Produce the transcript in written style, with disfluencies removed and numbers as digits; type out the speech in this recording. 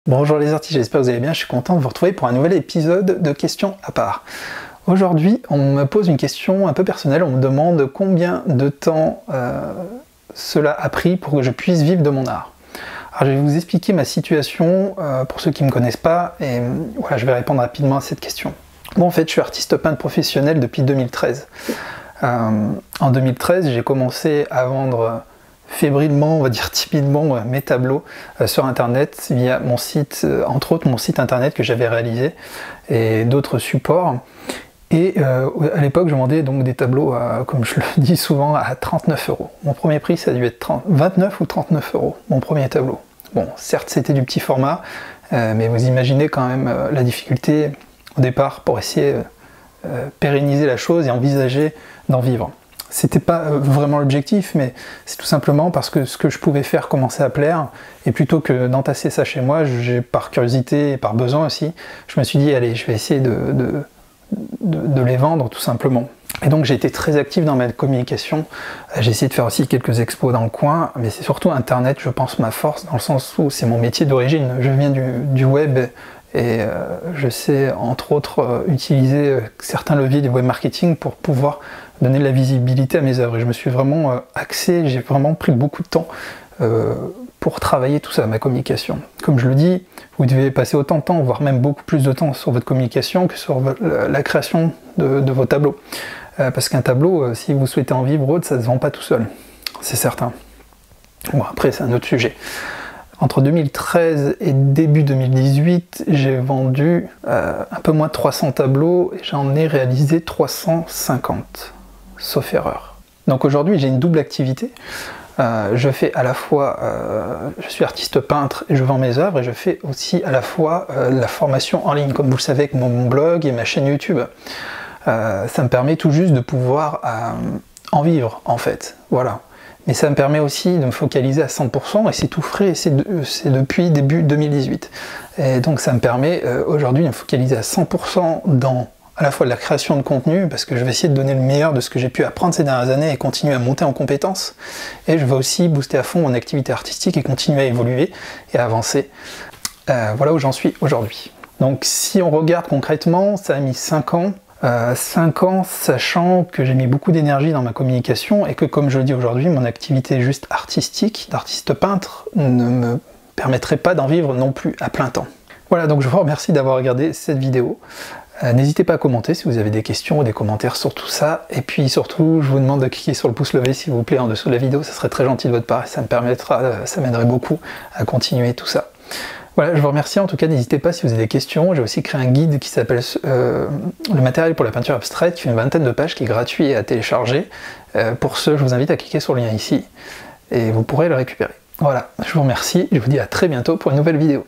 Bonjour les artistes, j'espère que vous allez bien, je suis content de vous retrouver pour un nouvel épisode de questions à part. Aujourd'hui, on me pose une question un peu personnelle, on me demande combien de temps cela a pris pour que je puisse vivre de mon art. Alors je vais vous expliquer ma situation pour ceux qui ne me connaissent pas, et voilà, je vais répondre rapidement à cette question. Bon, en fait, je suis artiste peintre professionnel depuis 2013. En 2013, j'ai commencé à vendre fébrilement, on va dire timidement, mes tableaux sur internet via mon site, entre autres mon site internet que j'avais réalisé et d'autres supports. Et à l'époque, je vendais donc des tableaux, comme je le dis souvent, à 39 €. Mon premier prix, ça a dû être 29 ou 39 €, mon premier tableau. Bon, certes, c'était du petit format, mais vous imaginez quand même la difficulté au départ pour essayer de pérenniser la chose et envisager d'en vivre. C'était pas vraiment l'objectif, mais c'est tout simplement parce que ce que je pouvais faire commençait à plaire, et plutôt que d'entasser ça chez moi, par curiosité et par besoin aussi, je me suis dit, allez, je vais essayer de les vendre tout simplement. Et donc j'ai été très actif dans ma communication, j'ai essayé de faire aussi quelques expos dans le coin, mais c'est surtout internet, je pense, ma force, dans le sens où c'est mon métier d'origine, je viens du web, et je sais entre autres utiliser certains leviers du web marketing pour pouvoir donner de la visibilité à mes œuvres. Et je me suis vraiment axé, j'ai vraiment pris beaucoup de temps pour travailler tout ça, ma communication. Comme je le dis, vous devez passer autant de temps, voire même beaucoup plus de temps sur votre communication que sur la création de vos tableaux. Parce qu'un tableau, si vous souhaitez en vivre autre, ça ne se vend pas tout seul, c'est certain. Bon, après c'est un autre sujet. Entre 2013 et début 2018, j'ai vendu un peu moins de 300 tableaux et j'en ai réalisé 350, sauf erreur. Donc aujourd'hui, j'ai une double activité. Je fais à la fois, je suis artiste peintre et je vends mes œuvres, et je fais aussi à la fois la formation en ligne, comme vous le savez, avec mon blog et ma chaîne YouTube. Ça me permet tout juste de pouvoir en vivre, en fait. Voilà. Mais ça me permet aussi de me focaliser à 100%, et c'est tout frais, c'est depuis début 2018. Et donc ça me permet aujourd'hui de me focaliser à 100% dans à la fois de la création de contenu, parce que je vais essayer de donner le meilleur de ce que j'ai pu apprendre ces dernières années et continuer à monter en compétences. Et je vais aussi booster à fond mon activité artistique et continuer à évoluer et à avancer. Voilà où j'en suis aujourd'hui. Donc si on regarde concrètement, ça a mis 5 ans. 5 ans, sachant que j'ai mis beaucoup d'énergie dans ma communication et que, comme je le dis aujourd'hui, mon activité juste artistique, d'artiste peintre, ne me permettrait pas d'en vivre non plus à plein temps. Voilà, donc je vous remercie d'avoir regardé cette vidéo. N'hésitez pas à commenter si vous avez des questions ou des commentaires sur tout ça. Et puis surtout, je vous demande de cliquer sur le pouce levé s'il vous plaît en dessous de la vidéo, ça serait très gentil de votre part et ça me permettra, ça m'aiderait beaucoup à continuer tout ça. Voilà, je vous remercie, en tout cas n'hésitez pas si vous avez des questions. J'ai aussi créé un guide qui s'appelle le matériel pour la peinture abstraite, qui fait une vingtaine de pages, qui est gratuit et à télécharger. Pour ce, je vous invite à cliquer sur le lien ici et vous pourrez le récupérer. Voilà, je vous remercie, je vous dis à très bientôt pour une nouvelle vidéo.